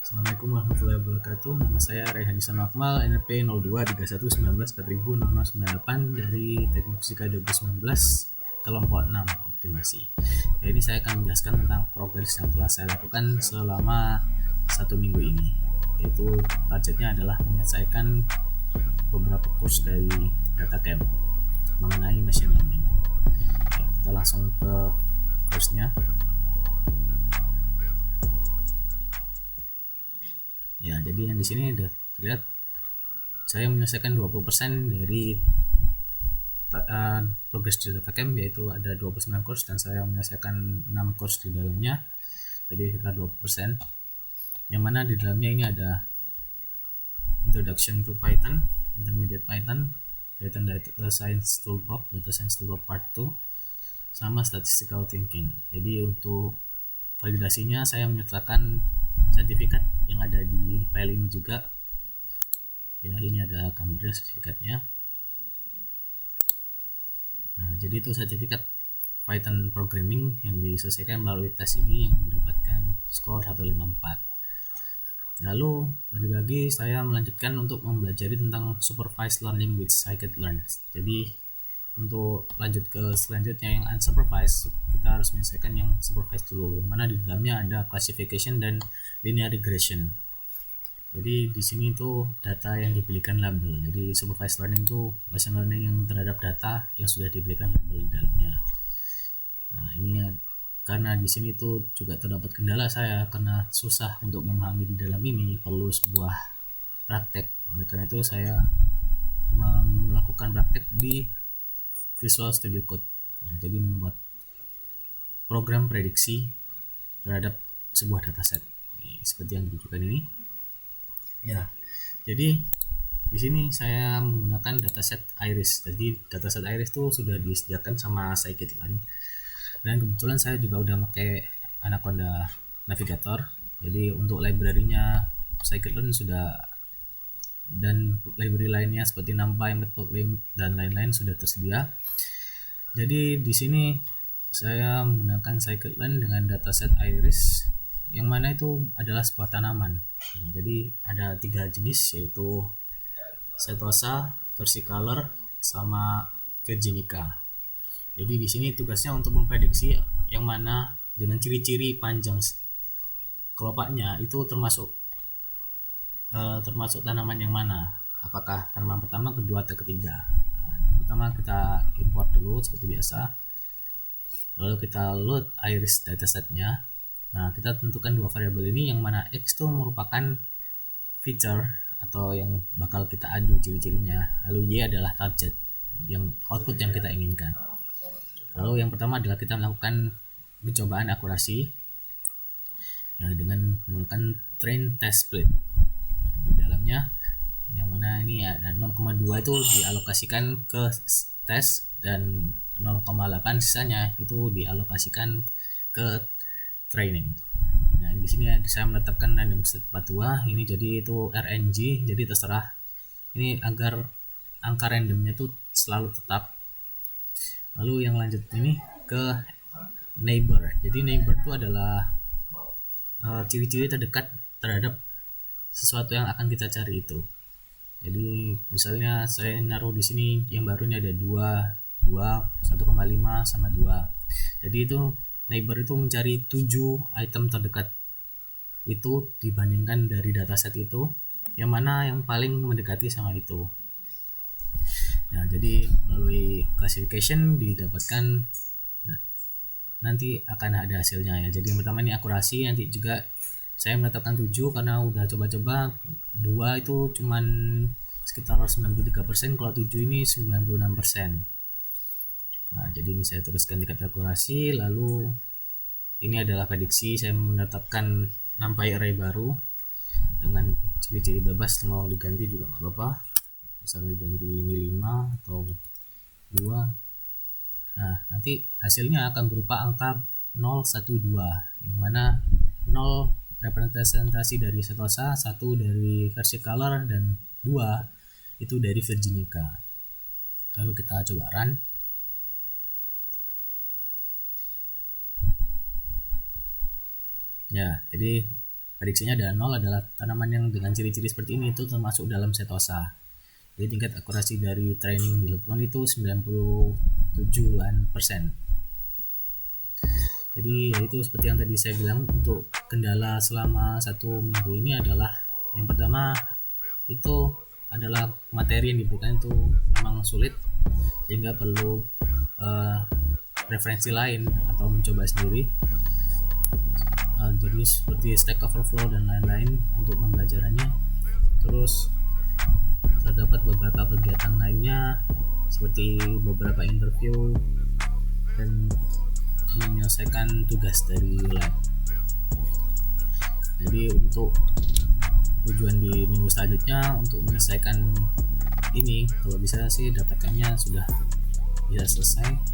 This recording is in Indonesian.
Assalamualaikum warahmatullahi wabarakatuh. Nama saya Rehan Isan Akmal, NRP 0231194098 dari Teknik Fisika 2019 kelompok 6 optimasi. Jadi ini saya akan menjelaskan tentang progres yang telah saya lakukan selama 1 minggu ini. Yaitu targetnya adalah menyelesaikan beberapa kurs dari DataCamp mengenai machine learning. Ya, kita langsung ke kursnya. Ya, jadi yang di sini udah terlihat saya menyelesaikan 20% dari progres di DataCamp, yaitu ada 29 course dan saya menyelesaikan 6 course di dalamnya, jadi sekitar 20%. Yang mana di dalamnya ini ada Introduction to Python, Intermediate Python, Python Data Science Toolbox, Data Science Toolbox Part 2, sama Statistical Thinking. Jadi untuk validasinya saya menyertakan sertifikat yang ada di file ini juga. Ya, ini ada gambarnya sertifikatnya. Nah, jadi itu sertifikat Python Programming yang diselesaikan melalui tes ini yang mendapatkan skor 154. Lalu bagi saya melanjutkan untuk mempelajari tentang Supervised Learning with Scikit-learn. Jadi untuk lanjut ke selanjutnya yang unsupervised, kita harus menyelesaikan yang supervised dulu, yang mana di dalamnya ada classification dan linear regression. Jadi di sini itu data yang diberikan label. Jadi supervised learning itu machine learning yang terhadap data yang sudah diberikan label di dalamnya. Nah, ini karena di sini tuh juga terdapat kendala saya karena susah untuk memahami di dalam ini, perlu sebuah praktek. Oleh karena itu saya melakukan praktek di Visual Studio Code. Nah, jadi membuat program prediksi terhadap sebuah dataset. Seperti yang ditunjukkan ini. Ya, jadi di sini saya menggunakan dataset Iris. Jadi dataset Iris itu sudah disediakan sama Scikit-learn. Dan kebetulan saya juga udah pakai Anaconda Navigator. Jadi untuk library-nya Scikit-learn sudah, dan library lainnya seperti NumPy, Matplotlib dan lain-lain sudah tersedia. Jadi di sini saya menggunakan Scikit-learn dengan dataset Iris, yang mana itu adalah sebuah tanaman. Jadi ada 3 jenis, yaitu Setosa, Versicolor, sama Virginica. Jadi di sini tugasnya untuk memprediksi yang mana dengan ciri-ciri panjang kelopaknya itu termasuk tanaman yang mana. Apakah tanaman pertama, kedua, atau ketiga. Yang pertama kita import dulu seperti biasa. Lalu kita load Iris datasetnya. Nah, kita tentukan 2 variabel ini, yang mana X itu merupakan feature atau yang bakal kita adu ciri-cirinya, lalu Y adalah target, yang output yang kita inginkan. Lalu yang pertama adalah kita melakukan pencobaan akurasi ya, dengan menggunakan train test split. Di dalamnya yang mana ini ada 0,2 itu dialokasikan ke tes dan 0,8 sisanya itu dialokasikan ke training. Nah, di sini saya menetapkan random set 42 ini, jadi itu RNG, jadi terserah ini agar angka randomnya itu selalu tetap. Lalu yang lanjut ini ke neighbor. Jadi neighbor itu adalah ciri-ciri terdekat terhadap sesuatu yang akan kita cari itu. Jadi misalnya saya naruh di sini yang baru ini ada 2, 1,5 sama 2. Jadi itu neighbor itu mencari 7 item terdekat itu dibandingkan dari dataset itu, yang mana yang paling mendekati sama itu. Nah, jadi melalui classification didapatkan, nah, nanti akan ada hasilnya ya. Jadi yang pertama ini akurasi, nanti juga saya menetapkan 7 karena udah coba-coba 2 itu cuman sekitar 93%, kalau 7 ini 96%. Nah, jadi ini saya tuliskan tingkat akurasi. Lalu ini adalah prediksi, saya menetapkan NumPy array baru dengan ciri-ciri bebas, mau diganti juga nggak apa-apa, misalnya diganti ini 5 atau 2. Nah, nanti hasilnya akan berupa angka 0, 1, 2, yang mana 0 representasi dari Setosa, 1 dari Versicolor, dan 2 itu dari Virginica. Lalu kita coba run. Ya, jadi Prediksinya adalah 0 adalah tanaman yang dengan ciri-ciri seperti ini itu termasuk dalam setosa. Jadi tingkat akurasi dari training dilakukan itu 97%. Jadi ya itu seperti yang tadi saya bilang, untuk kendala selama 1 minggu ini adalah yang pertama itu adalah materi yang diberikan itu memang sulit, sehingga perlu referensi lain atau mencoba sendiri. Jadi seperti Stack Overflow dan lain-lain untuk pembelajarannya. Terus terdapat beberapa kegiatan lainnya seperti beberapa interview dan menyelesaikan tugas dari lab. Jadi untuk tujuan di minggu selanjutnya untuk menyelesaikan ini, kalau bisa sih dapatkannya sudah bisa selesai.